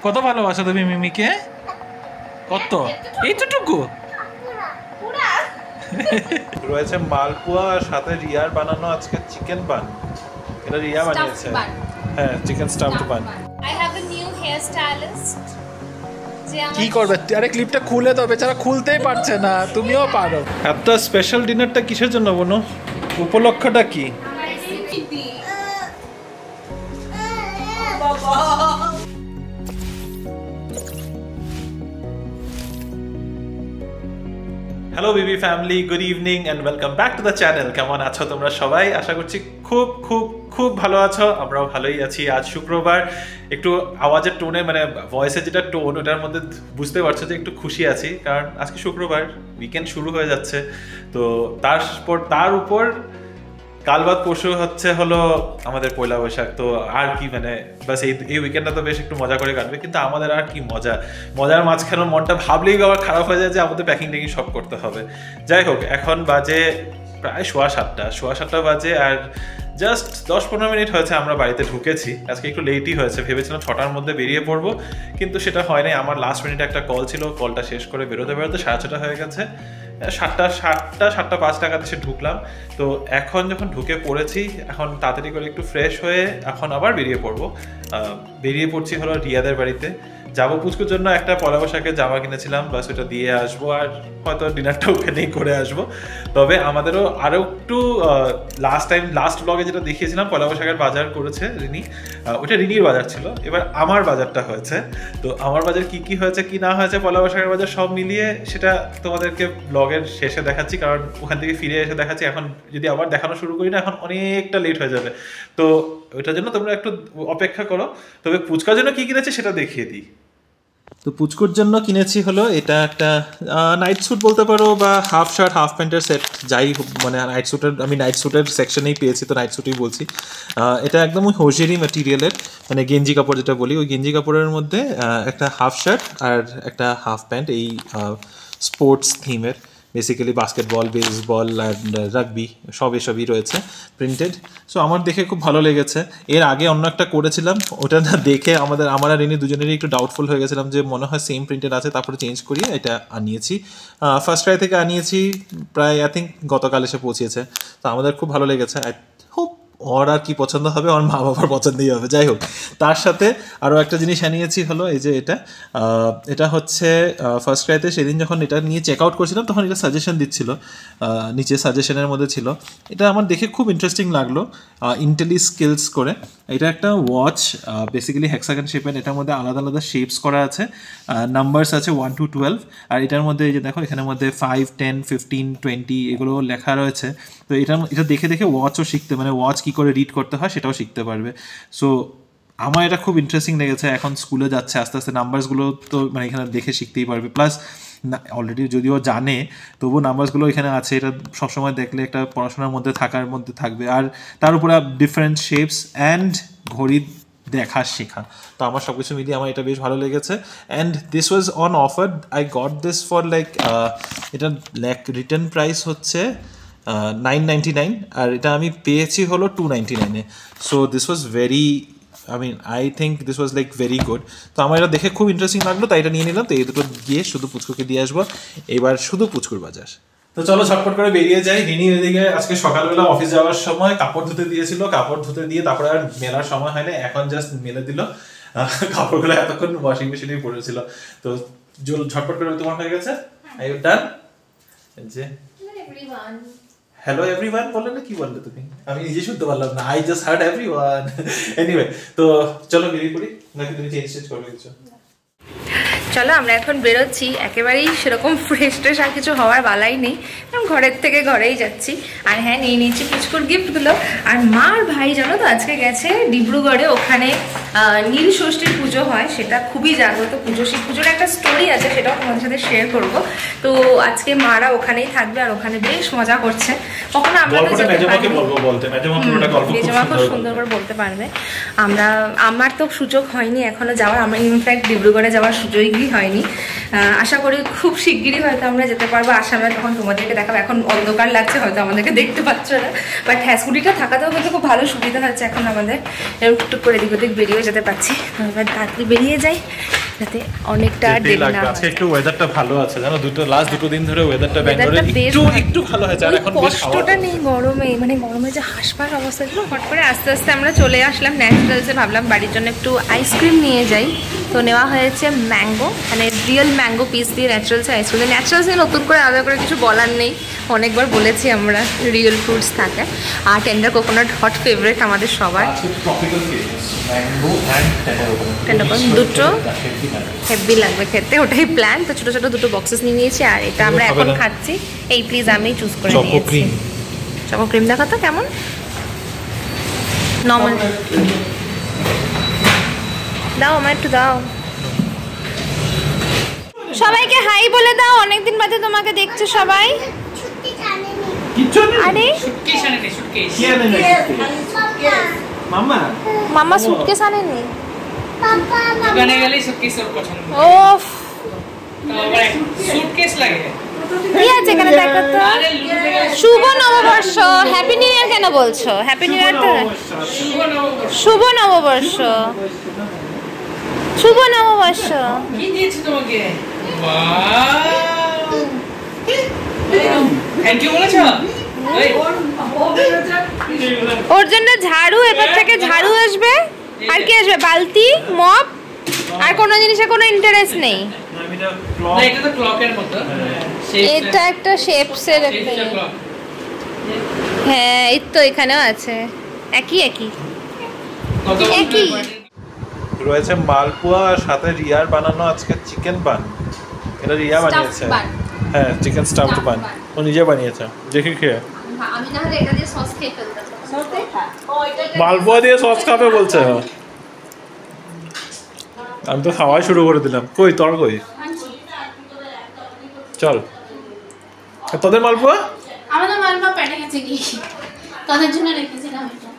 কত ভালোবাসো তুমি মিমিকে? কত? এইটুকু রয়েছে মালপোয়া আর সাথে রিয়ার বানানো আজকে চিকেন বান। এটা রিয়া বানিয়েছে। হ্যাঁ, chicken stuffed bun. I have a new hairstylist. কি করবে? আরে ক্লিপটা খুলে দাও, বেচারা খুলতেই পারছে না। তুমিও পারো। এত স্পেশাল ডিনারটা কিসের জন্য বনো? উপলক্ষটা কি? Hello Bibi family, good evening and welcome back to the channel. কেমন আছো তোমরা সবাই? আশা করছি খুব খুব খুব ভালো আছো। আমরাও ভালোই আছি। আজ শুক্রবার, একটু আওয়াজের টোনে মানে ভয়েসের যেটা টোন ওটার মধ্যে বুঝতে পারছো যে একটু খুশি আছি, কারণ আজকে শুক্রবার, উইকেন্ড শুরু হয়ে যাচ্ছে। তো তার উপর কাল বাদ পরশু হলো আমাদের পয়লা বৈশাখ। তো আর কি মানে বাস এই উইকেন্ডটা তো বেশ একটু মজা করে কাটবে, কিন্তু আমাদের আর কি মজার মাঝখানে মনটা ভাবলেই আবার খারাপ হয়ে যায় যে আমাদের প্যাকিং ট্যাকিং সব করতে হবে। যাই হোক, এখন বাজে প্রায় সোয়া সাতটা বাজে, আর জাস্ট 10-15 মিনিট হয়েছে আমরা বাড়িতে ঢুকেছি। আজকে একটু লেটই হয়েছে, ভেবেছিলাম 6টার মধ্যে বেরিয়ে পড়বো, কিন্তু সেটা হয়নি। আমার লাস্ট মিনিটে একটা কল ছিল, কলটা শেষ করে বেরোতে 6:30 হয়ে গেছে। 7:05 টাকাতে সে ঢুকলাম। তো এখন যখন ঢুকে পড়েছি, এখন তাড়াতাড়ি করে একটু ফ্রেশ হয়ে এখন আবার বেরিয়ে পড়ছি হলো রিয়াদের বাড়িতে যাবো। পুচকুর জন্য একটা পয়লা বৈশাখের জামা কিনেছিলাম, বাস ওটা দিয়ে আসবো, আর হয়তো ডিনারটা ওখানেই করে আসবো। তবে আমাদেরও আরও একটু লাস্ট ব্লগে যেটা দেখিয়েছিলাম পয়লা বৈশাখের বাজার করেছে রিনি, ওটা রিনির বাজার ছিল। এবার আমার বাজারটা হয়েছে। তো আমার বাজার কি হয়েছে কি না হয়েছে পয়লা বৈশাখের বাজার সব মিলিয়ে সেটা তোমাদেরকে ব্লগের শেষে দেখাচ্ছি, কারণ ওখান থেকে ফিরে এসে দেখাচ্ছি। এখন যদি আবার দেখানো শুরু করি না, এখন অনেকটা লেট হয়ে যাবে। তো ওইটার জন্য তোমরা একটু অপেক্ষা করো। তবে পুচকার জন্য কি কিনেছে সেটা দেখিয়ে দিই। তো পুচকুর জন্য কিনেছি হলো এটা একটা নাইট স্যুট বলতে পারো, বা হাফ শার্ট হাফ প্যান্টের সেট, যাই মানে আমি নাইট স্যুটের সেকশনেই পেয়েছি, তো নাইট স্যুটই বলছি। এটা একদম ওই হোজেরি ম্যাটেরিয়ালের, মানে গেঞ্জি কাপড় যেটা বলি, ওই গেঞ্জি কাপড়ের মধ্যে একটা হাফ শার্ট আর একটা হাফ প্যান্ট, এই স্পোর্টস থিমের। Basically basketball, baseball and rugby এসবই রয়েছে প্রিন্টেড। সো আমার দেখে খুব ভালো লেগেছে। এর আগে অন্য একটা করেছিলাম, ওটা দেখে আমার আর রিনি দুজনেরই একটু ডাউটফুল হয়ে গেছিলাম যে মনে হয় সেম প্রিন্টেড আছে, তারপরে চেঞ্জ করিয়ে এটা আনিয়েছি। ফার্স্ট ট্রাই থেকে আনিয়েছি, প্রায় আই থিঙ্ক গতকাল এসে পৌঁছেছে। তো আমাদের খুব ভালো লেগেছে। খুব ওর আর কি পছন্দ হবে, ওর মা বাবার পছন্দই হবে। যাই হোক, তার সাথে আরও একটা জিনিস আনিয়েছি হলো এই যে এটা হচ্ছে ফার্স্ট ক্রাইতে সেদিন যখন এটা নিয়ে চেক আউট করছিলাম, তখন এটা সাজেশন দিচ্ছিল, নিচে সাজেশনের মধ্যে ছিল। এটা আমার দেখে খুব ইন্টারেস্টিং লাগলো, ইন্টেলি স্কিলস করে। এটা একটা ওয়াচ, বেসিক্যালি হেক্সাগন শেপের। এটার মধ্যে আলাদা আলাদা শেপস করা আছে, নাম্বারস আছে 1 to 12। আর এটার মধ্যে এই যে দেখো, এখানের মধ্যে 5, 10, 15, 20 এগুলো লেখা রয়েছে। তো এটা দেখে ওয়াচও শিখতে, মানে ওয়াচ কী করে রিড করতে হয় সেটাও শিখতে পারবে। সো আমার এটা খুব ইন্টারেস্টিং লেগেছে। এখন স্কুলে যাচ্ছে, আস্তে আস্তে নাম্বারসগুলো তো মানে এখানে দেখে শিখতেই পারবে। প্লাস অলরেডি যদিও জানে, তবুও নাম্বারসগুলো এখানে আছে। এটা সবসময় দেখলে একটা পড়াশোনার মধ্যে থাকবে। আর তার উপরে ডিফারেন্ট শেপস অ্যান্ড ঘড়ি দেখা শেখা। তো আমার সব কিছু মিলিয়ে আমার এটা বেশ ভালো লেগেছে। And this was on offer. I got this for এটা রিটার্ন প্রাইস হচ্ছে $9.99, আর এটা আমি পেয়েছি হলো $2.99-এ। So this was I think this was very good. তো আমার এটা দেখে খুব ইন্টারেস্টিং লাগলো, তাই এটা নিয়ে নিলাম। তো এই দুটো গিয়ে শুধু পুচকুকে দিয়ে আসবো। এবার শুধু পুচকুর বাজার। তো চলো ঝটপট করে বেরিয়ে যাই। রিনি এদিকে আজকে সকালবেলা অফিস যাওয়ার সময় কাপড় ধুতে দিয়েছিল, কাপড় ধুতে দিয়ে তারপরে আর মেলার সময় হয় না, এখন জাস্ট মেলে দিল। কাপড়গুলো এতক্ষণ ওয়াশিং মেশিনেই পড়েছিল। তো ঝটপট করে তোমার হয়ে গেছে। I you done? Hello everyone বললে না, কি বললে তুমি? আমি নিজে শুনতে পারলাম না। I just hard everyone. Anyway, তো চলো বেরিয়ে পড়ি, নাকি তুমি চেঞ্জ করবে কিছু? চলো আমরা এখন বেরোচ্ছি। একেবারেই সেরকম ফ্রেশ আর কিছু হওয়ার বালাই নেই, ঘরের থেকে ঘরেই যাচ্ছি। আর হ্যাঁ, নিয়ে নিয়েছি পুচকুর গিফটগুলো। আর মার ভাই জানো তো আজকে গেছে ডিব্রুগড়ে, ওখানে নীল ষষ্ঠীর পুজো হয়, সেটা খুবই জাগ্রত পুজো। সেই পুজোর একটা স্টোরি আছে, সেটাও তোমাদের সাথে শেয়ার করবো। তো আজকে মারা ওখানেই থাকবে, আর ওখানে বেশ মজা করছে। কখনো আমরা মেজমা খুব সুন্দর করে বলতে পারবে। আমার তো সুযোগ হয়নি এখনো যাওয়ার, আমার ইনফ্যাক্ট ডিব্রুগড়ে যাওয়ার সুযোগই হয়নি। আশা করি খুব শিগগিরই হয়তো আমরা যেতে পারবো। আসামে তখন তোমাদেরকে দেখাবো। এখন অন্ধকার লাগছে, হয়তো আমাদেরকে দেখতে পাচ্ছ না, বাট হ্যাঁ, স্কুটিটা থাকাতেও কিন্তু খুব ভালো সুবিধা হচ্ছে এখন আমাদের। টুকটুক করে এদিক ওদিক বেরিয়ে যেতে পারছি। এবার তাড়াতাড়ি বেরিয়ে যাই, যাতে অনেকটা দেরি না হয়। আজকে একটু ওয়েদারটা ভালো আছে জানো, লাস্ট দুটো দিন ধরে ওয়েদারটা ব্যাঙ্গালোরে একটু ভালো হয়েছে। আর এখন বেশ কষ্টটা নেই গরমে, মানে গরমে যে হাসপাস অবস্থা ছিল, হট করে আস্তে আস্তে আমরা চলে আসলাম ন্যাচারালসে। ভাবলাম বাড়ির জন্য একটু আইসক্রিম নিয়ে যাই, তো নেওয়া হয়েছে ম্যাঙ্গো, মানে রিয়েল ম্যাঙ্গো পিস দিয়ে ন্যাচারালসে আইসক্রিম। ন্যাচারালসে নতুন করে আলাদা করে কিছু বলার নেই, অনেকবার বলেছি আমরা, রিয়েল ফ্রুটস থাকে। আর টেন্ডার কোকোনাট হট ফেভারিট আমাদের সবার। দুটো হেভি লাগবে খেতে, ওটাই প্ল্যান। তো ছোট ছোট দুটো বক্সেস নিয়ে নিয়েছি, আর এটা আমরা এখন খাচ্ছি। এই প্লিজ আমি চুজ করে নিয়েছি। চকো ক্রিম দেখো তো কেমন, নর্মাল দাও, আমার একটু দাও। সবাইকে হাই বলে দাও, অনেকদিন বাদে তোমাকে দেখছে সবাই। আরে মামা সুটকেস আনেনি, ওফ কি আছে এখানে দেখো তো। শুভ নববর্ষ, হ্যাপি নিউ ইয়ার কেন বলছো? হ্যাপি নিউ ইয়ার তো শুভ নববর্ষ, শুভ নববর্ষ। কি দিয়েছি তোমাকে? ওয়াও, থ্যাংক ইউ বলেছো। ওর জন্য ঝাড়ু, এবার থেকে ঝাড়ু আসবে। আর কি আসবে? বালতি, মপ। আর কোনো জিনিসে কোনো ইন্টারেস্ট নেই। এটা তো ক্লকের মতো, এটা একটা শেপসের একটা। হ্যাঁ এই তো এখানেও আছে, একই একই একই। রয়েছে মালপোয়া, আর সাথে রিয়ার বানানো আজকে চিকেন বান। এটা রিয়া বানিয়েছে, হ্যাঁ চিকেন স্টাফড বান ও নিজে বানিয়েছে। দেখি খেয়ে, আমি না হলে এটা দিয়ে সস খেয়ে ফেলতাম। মালপোয়া দিয়ে সস খাবে বলছে। আমি তো খাওয়াই শুরু করে দিলাম। কই তোর কই? চল তোদের মালপোয়া। আমাদের মালপোয়া পেটে গেছে কি, তোদের জন্য রেখেছিলাম এটা।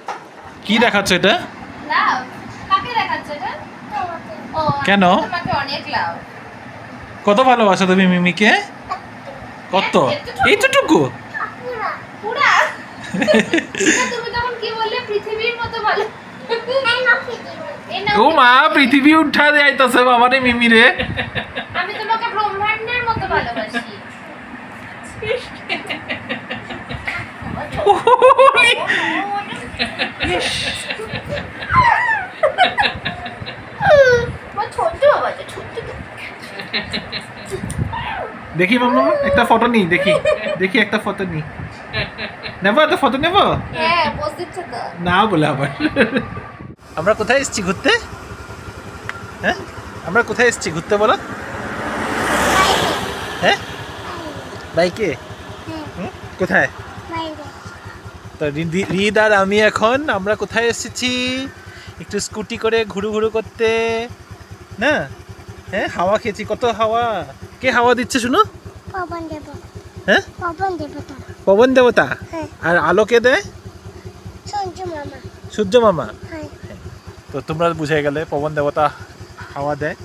কি দেখাচ্ছে এটা? লাভ কাকে দেখাচ্ছে এটা? ও কেন? তোমাকে অনেক লাভ। কত ভালোবাসো তুমি মিমিকে? কত? এইটুকু? পুরা তুমি তখন কি বললে? পৃথিবীর মতো ভালো। ও মা, পৃথিবী উঠা যাইতাছে বাবা রে মিমি রে। আমি তোমাকে ব্রহ্মাণ্ডের মতো ভালোবাসি। দেখি মাম্মা একটা ফটো নি, দেখি একটা ফটো নি। নেব একটা ফটো নেব? হ্যাঁ পোজ দিচ্ছ তো না বলে আবার। আমরা কোথায় এসেছি ঘুরতে? হ্যাঁ আমরা কোথায় এসেছি ঘুরতে বলো? হ্যাঁ বাইকে। কোথায়? তো রিদ আর আমি এখন আমরা কোথায় এসেছি? একটু স্কুটি করে ঘুরু ঘুরু করতে না? হ্যাঁ হাওয়া খেয়েছি, কত হাওয়া। কে হাওয়া দিচ্ছে শুনো? পবন দেবতা। হ্যাঁ পবন দেবতা। পবন দেবতা। আর আলো কে দেয়? সূর্য মামা। সূর্য মামা। হ্যাঁ। তো তোমরা বুঝে গেলে পবন দেবতা হাওয়া দেয়।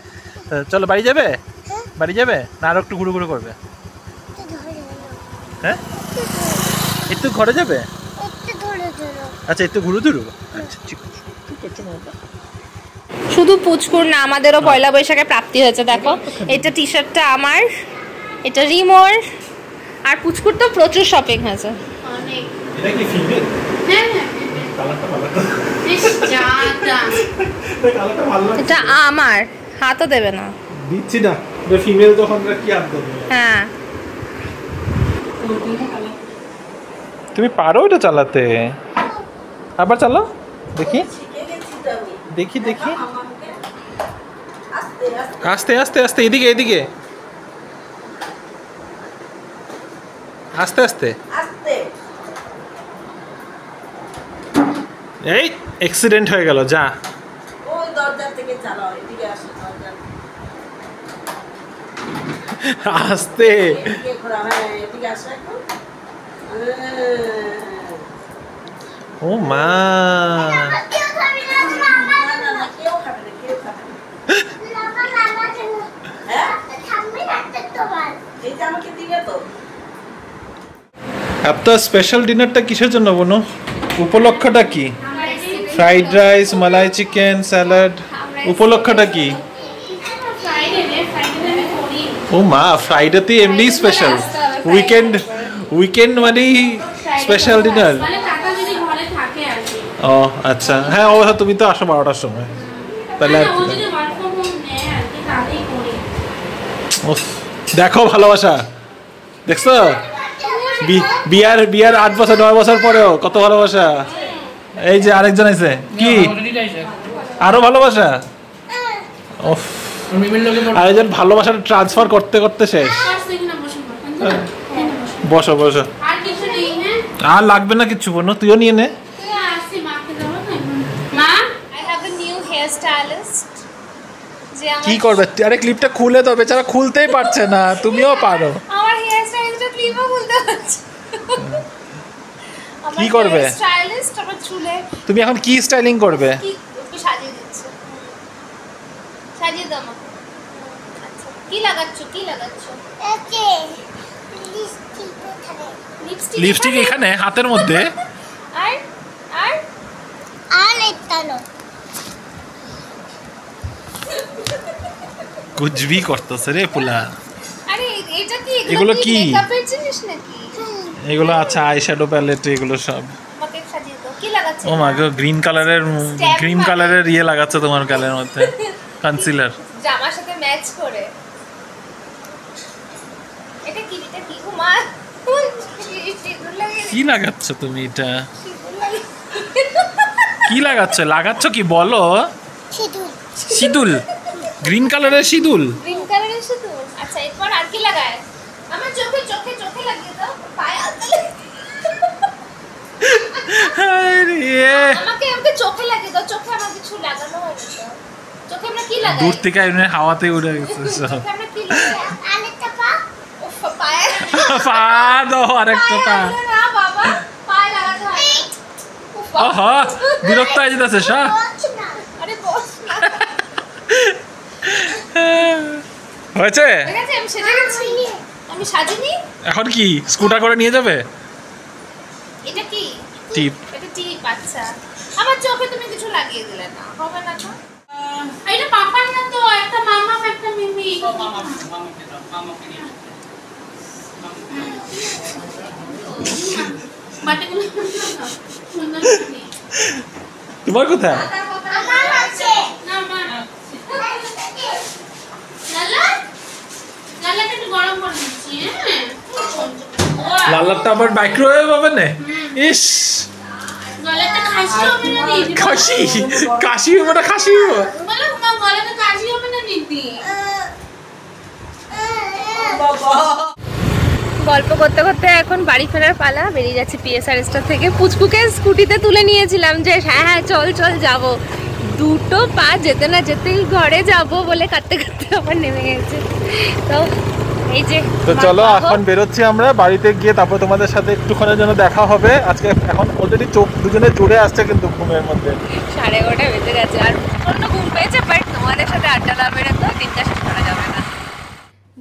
তো চলো বাড়ি যাবে? বাড়ি যাবে না আরো একটু ঘুরু ঘুরু করবে? হ্যাঁ একটু ঘরে যাবে? আচ্ছা একটু ঘুরু ঘুরু। আচ্ছা ঠিক আছে। শুধু পুচকুর না, আমাদেরও পয়লা বৈশাখে প্রাপ্তি হয়েছে। দেখো এটা টি শার্টটা আমার, এটা রিমোর, আর পুচকুর তো প্রচুর শপিং হয়েছে। অনেক। এটা কি ফিমেল? হ্যাঁ কালারটা ভালো। বেশ জাতা। কালারটা ভালো। এটা আমার, হাতও দেবে না। দিচ্ছি না, এটা ফিমেল যখন কি হাত দেবে? হ্যাঁ তুমি পারো এটা চালাতে? আবার চালাও দেখি দেখি দেখি। আস্তে আস্তে আস্তে, এদিকে এদিকে, আস্তে আস্তে। এই অ্যাক্সিডেন্ট হয়ে গেল, যা। ওই দরজা থেকে চালাও, এদিকে আসো দরজা। আস্তে। এদিকে ঘোরা, হ্যাঁ এদিকে আসো এখন। ও মা, কেউ খাবে না, কেউ খাবে না। হ্যাঁ এইটা আমাকে দিবে তো। আপনার স্পেশাল ডিনারটা কিসের জন্য বোনো? উপলক্ষটা কি? ফ্রাইড রাইস, মালাই চিকেন, স্যালাড। উপলক্ষটা কি? রে ফ্রাইডে আমি করি ও মা ফ্রাইডেতে এমনি স্পেশাল উইকেন্ড মানে স্পেশাল ডিনার মানে কাকা যদি ঘরে থাকে আর কি ও আচ্ছা হ্যাঁ ও তুমি তো আসো 12টার সময় তাহলে না, ও যদি ওয়ার্ক ফ্রম হোম নেয় আর কি তাতেই করি উফ, দেখো ভালোবাসা দেখছো বিয়ার 8 বছর 9 বছর পরেও কত ভালোবাসা এই যে আরেকজন আছে কি আরো ভালোবাসা উফ আরেকজন ভালোবাসাটা ট্রান্সফার করতে করতে শেষ ফার্স্ট এখানে বসুন বসো বসো আর কিছু নেই হ্যাঁ আর লাগবে না কিছু বোনো তুইও নিয়ে নে তুই আসছি মাকে দেবো না মা I have a new hair stylist যে কি করবে আরে ক্লিপটা খুলে তো বেচারা খুলতেই পারছে না তুমিও পারো আমার হেয়ার স্টাইলিস্টটা ক্লিপও খুলতে হচ্ছে কি করবে? স্টাইলিস্ট আমার চুলে তুমি এখন কি স্টাইলিং করবে কি একটু সাজিয়ে দিচ্ছে সাজিয়ে দাও আমাকে আচ্ছা কি লাগাচ্ছ ওকে লিপস্টিক কোথায় লিপস্টিক এখানে হাতের মধ্যে আর আর আর একটা নো कुछ भी করতেছে রে পোলা আরে এটা কি এগুলো কি? মেকআপের জিনিস নাকি এগুলো আচ্ছা আই শ্যাডো প্যালেট এগুলো সব আমাকে সাজিয়ে দাও কি লাগাচ্ছ ও মা গো গ্রিন কালারের Stamp ইয়ে লাগাচ্ছে তোমার গালের মধ্যে কনসিলার জামার সাথে ম্যাচ করে এটা কি মা সিঁদুর লাগিয়ে কি লাগাচ্ছ তুমি এটা সিঁদুর লাগিয়ে কি লাগাচ্ছ কি বলো সিঁদুর সিদুল গ্রিন কালারের সিদুল গ্রিন কালারের সিঁদুর আচ্ছা এরপর আর কি লাগায় আমার চোখে লাগিয়ে দাও পায়ে হাতে আমাকে চোখে লাগিয়ে দাও চোখে আমার কিছু লাগানো হয়নি তো চোখে আমরা কি লাগাই দূর থেকে এমনি হাওয়াতে উড়ে গেছে সব চোখে আমরা কি লাগাই আরেকটা পা উফ পায়ে পা দাও আরেকটা পা না বাবা পায়ে লাগাতে হয় উফ ওহো বিরক্ত হয়ে যেতেছে সব বস না আরে বস না হয়েছে ঠিক আছে আমি সেজে গেছি আমি সাজিনি এখন কি স্কুটার করে নিয়ে যাবে এটা কি টিপ এটা টিপ আচ্ছা আমার চোখে তুমি কিছু লাগিয়ে দিলে না হবে না তো এটা পাপার না তো একটা মামা একটা মিমি বাটিগুলো সুন্দর তোমার কোথায় আমার আছে না মা লালা একটু গরম করে দিচ্ছি হ্যাঁ লালারটা আবার মাইক্রোওয়েভ হবে না ইস গলাটা খাসি হবে না দিদি কাশি হবে না খাসি হবে বলো মা গলাটা কাশি হবে না দিদি গল্প করতে করতে এখন বাড়ি ফেরার পালা বেরিয়ে যাচ্ছে পিএসআরএসটা থেকে পুচকুকে স্কুটিতে তুলে নিয়েছিলাম যে হ্যাঁ চল যাব দুটো পা যেতে না যেতেই ঘরে যাব বলে কাঁদতে আবার নেমে গেছে তো এই যে তো চলো এখন বেরোচ্ছি আমরা বাড়িতে গিয়ে তারপর তোমাদের সাথে একটুক্ষণের জন্য দেখা হবে আজকে এখন অলরেডি চোখ দুজনে জুড়ে আসছে কিন্তু ঘুমের মধ্যে 11:30 বেজে গেছে আর অন্য ঘুম পেয়েছে বাট তোমাদের সাথে আড্ডা না বেরো তো দিনটা শেষ করা যাবে না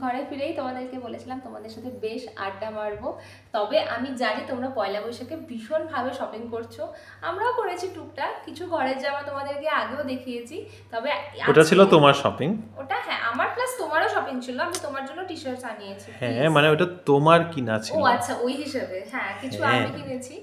ঘরে ফিরেই তোমাদেরকে বলেছিলাম তোমাদের সাথে বেশ আড্ডা মারবো তবে আমি জানি তোমরা পয়লা বৈশাখে ভীষণভাবে শপিং করছো আমরাও করেছি টুকটাক কিছু ঘরের জামা তোমাদেরকে আগেও দেখিয়েছি তবে ওটা ছিল তোমার শপিং ওটা হ্যাঁ আমার প্লাস তোমারও শপিং ছিল আমি তোমার জন্য টি শার্টস আনিয়েছি হ্যাঁ মানে ওটা তোমার কিনা ছিল ও আচ্ছা ওই হিসেবে হ্যাঁ কিছু হ্যাঁ। আমি কিনেছি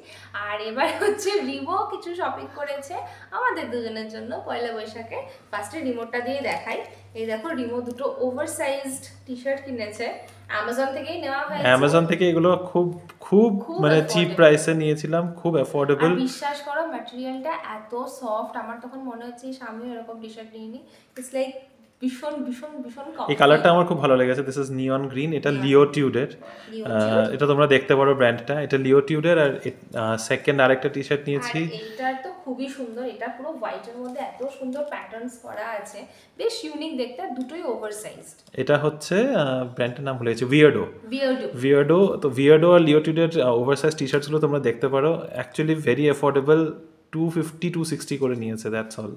আর এবার হচ্ছে রিমো কিছু শপিং করেছে আমাদের দুজনের জন্য পয়লা বৈশাখে ফার্স্টে রিমোটটা দিয়ে দেখাই এই দেখো রিমো দুটো ওভারসাইজড টি শার্ট কিনেছে অ্যামাজন থেকেই নেওয়া হয়েছে অ্যামাজন থেকে এগুলো খুব খুব মানে চিপ affordable। প্রাইসে নিয়েছিলাম খুব অ্যাফোর্ডেবল আর বিশ্বাস করো ম্যাটেরিয়ালটা এত সফট আমার তখন মনে হচ্ছে সামনে এরকম টি শার্ট নিয়ে নি ইটস লাইক ভীষণ এই কালারটা আমার খুব ভালো লেগেছে দিস ইজ নিয়ন গ্রিন এটা লিওটিউডের এটা তোমরা দেখতে পারো ব্র্যান্ডটা এটা লিওটিউডের আর সেকেন্ড আরেকটা টি শার্ট নিয়েছি এইটা তো খুবই সুন্দর এটা পুরো হোয়াইটের মধ্যে এত সুন্দর প্যাটার্নস করা আছে বেশ ইউনিক দেখতে দুটোই ওভারসাইজড এটা হচ্ছে ব্র্যান্ডের নাম ভুলে গেছি বিয়ার্ডো ভিয়ার্ডো তো ভিয়ার্ডো আর লিওটিউডের ওভারসাইজ টি শার্টসগুলো তোমরা দেখতে পারো অ্যাকচুয়ালি ভেরি অ্যাফোর্ডেবল 250-260 করে নিয়েছে দ্যাটস অল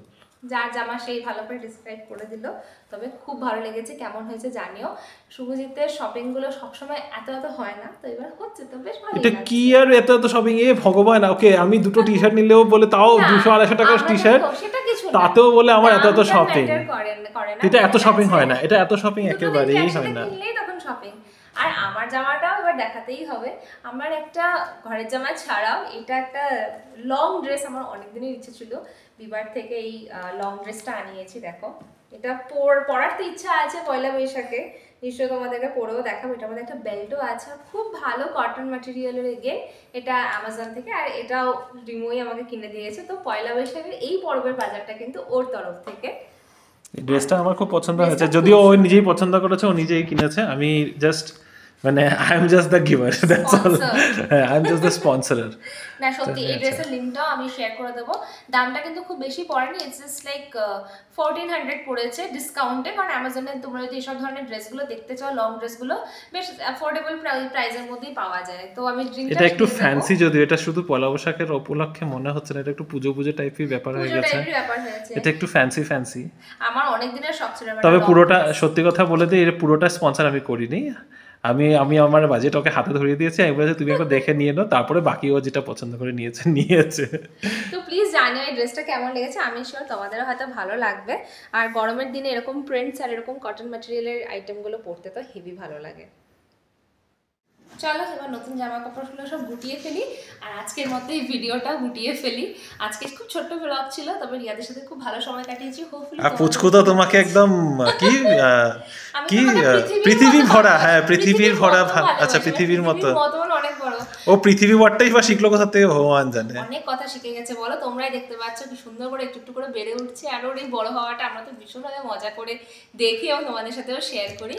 যার জামা সেই ভালো করে ডিসক্রাইব করে দিল তবে খুব ভালো লেগেছে কেমন হয়েছে জানিও শুভজিতের শপিং গুলো সবসময় এত হয় না তো এবার হচ্ছে তো বেশ ভালো এটা কি আর এত শপিং এ ভগবান ওকে আমি দুটো টি শার্ট নিলেও বলে তাও 200-250 টাকার টি শার্ট সেটা কিছু তাতেও বলে আমার এত দামটা শপিং, matter করে না, এটা এত ঠিক শপিং আছে? হয় না, এটা এত শপিং দুটো একেবারেই জিনিস হয় একসাথে না। কিনলেই তখন শপিং। আর আমার জামাটাও এবার দেখাতেই হবে। আমার একটা ঘরের জামা ছাড়াও এটা একটা লং ড্রেস, আমার অনেকদিনের ইচ্ছে ছিল, বিবার থেকে এই লং ড্রেসটা আনিয়েছি। দেখো এটা পরার তো ইচ্ছা আছে পয়লা বৈশাখে, নিশ্চয়ই তোমাদেরকে পরেও দেখাবো। এটার মধ্যে একটা বেল্টও আছে, খুব ভালো কটন ম্যাটেরিয়ালের এগেন, এটা অ্যামাজন থেকে, আর এটাও রিমোই আমাকে কিনে দিয়েছে। তো পয়লা বৈশাখের এই পর্বের বাজারটা কিন্তু ওর তরফ থেকে। এই ড্রেসটা আমার খুব পছন্দ হয়েছে, যদিও ও নিজেই পছন্দ করেছে, ও নিজেই কিনেছে, আমি জাস্ট মানে I am just the giver, that's all. হ্যাঁ, আই এম জাস্ট দ্য স্পন্সরার। না সত্যি এই ড্রেসের লিংকটাও আমি শেয়ার করে দেবো। দামটা কিন্তু খুব বেশি পড়েনি, ইটস জাস্ট লাইক 1400 পড়েছে ডিসকাউন্টে, কারণ অ্যামাজনে তোমরা যদি এইসব ধরনের ড্রেসগুলো দেখতে চাও, লং ড্রেসগুলো বেশ অ্যাফোর্ডেবল প্রাইসের মধ্যেই পাওয়া যায়। তো আমি এটা একটু ফ্যান্সি, যদিও এটা শুধু পয়লা বৈশাখের উপলক্ষে মনে হচ্ছে না, এটা একটু পুজো পুজো টাইপের ব্যাপার হয়ে গেছে, এটা একটু ফ্যান্সি ফ্যান্সি। আমার অনেক দিনের শখ ছিল। তবে পুরোটা সত্যি কথা বলে দিই, এর পুরোটা স্পন্সর আমি করিনি, আমি আমার বাজেট ওকে হাতে ধরিয়ে দিয়েছি, আমি বলেছি তুমি একবার দেখে নিয়ে নাও, তারপরে বাকি ও যেটা পছন্দ করে নিয়েছে। তো প্লিজ জানিও এই ড্রেসটা কেমন লেগেছে, আমি শিওর তোমাদেরও হয়তো ভালো লাগবে। আর গরমের দিনে এরকম প্রিন্টস আর এরকম কটন ম্যাটেরিয়ালের আইটেমগুলো পরতে তো হেভি ভালো লাগে। চলো এবার নতুন জামা কাপড়গুলো সব গুটিয়ে ফেলি, আর আজকের মতো এই ভিডিওটা গুটিয়ে ফেলি। আজকে খুব ছোট্ট ব্লগ ছিল, তবে রিয়াদের সাথে খুব ভালো সময় কাটিয়েছি। হোপফুলি আর পুচকু তো তোমাকে একদম কি পৃথিবী ভরা, হ্যাঁ পৃথিবীর ভরা, আচ্ছা পৃথিবীর মতো অনেক বড়। ও পৃথিবী ভরটাই বা শিখলো কোথা থেকে ভগবান জানে। অনেক কথা শিখে গেছে বলো, তোমরাই দেখতে পাচ্ছ কি সুন্দর করে একটু একটু করে বেড়ে উঠছে। আর ওর এই বড় হওয়াটা আমরা তো ভীষণভাবে মজা করে দেখি এবং তোমাদের সাথেও শেয়ার করি।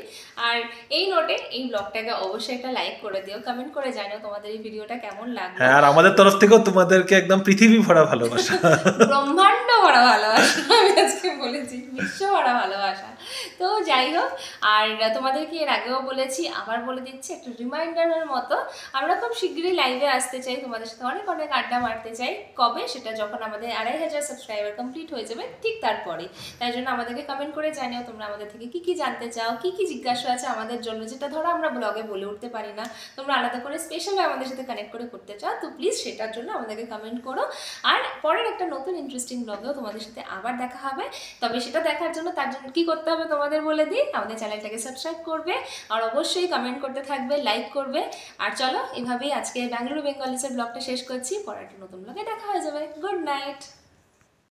আর এই নোটে এই ব্লগটাকে অবশ্যই একটা লাইক করে দিও, কমেন্ট করে জানিও তোমাদের এই ভিডিওটা কেমন লাগলো। হ্যাঁ, আর আমাদের তরফ থেকেও তোমাদেরকে একদম পৃথিবী ভরা ভালোবাসা, ব্রহ্মাণ্ড ভরা ভালোবাসা, আমি আজকে বলেছি বিশ্ব ভরা ভালোবাসা। তো যাই হোক, আর তোমাদেরকে এর আগেও বলেছি, আবার বলে দিচ্ছি একটা রিমাইন্ডারের মতো, আমরা খুব শীঘ্রই লাইভে আসতে চাই, তোমাদের সাথে অনেক অনেক আড্ডা মারতে চাই। কবে? সেটা যখন আমাদের 2500 সাবস্ক্রাইবার কমপ্লিট হয়ে যাবে, ঠিক তারপরে। তাই জন্য আমাদেরকে কমেন্ট করে জানিও তোমরা আমাদের থেকে কি কি জানতে চাও, কি কি জিজ্ঞাসা আছে আমাদের জন্য, যেটা ধরো আমরা ব্লগে বলে উঠতে পারি না, তোমরা আলাদা করে স্পেশালি আমাদের সাথে কানেক্ট করে করতে চাও, তো প্লিজ সেটার জন্য আমাদেরকে কমেন্ট করো। আর পরের একটা নতুন ইন্টারেস্টিং ব্লগেও তোমাদের সাথে আবার দেখা হবে। তবে সেটা দেখার জন্য তার জন্য কি করতে হবে তোমাদের বলে দিই, আমাদের চ্যানেলটাকে সাবস্ক্রাইব করবে, আর অবশ্যই কমেন্ট করতে থাকবে, লাইক করবে। আর চলো এভাবেই আজকে ব্যাঙ্গালুরু বেঙ্গলিসের ব্লগটা শেষ করছি, পরের একটা নতুন ব্লগে দেখা হয়ে যাবে। Good night.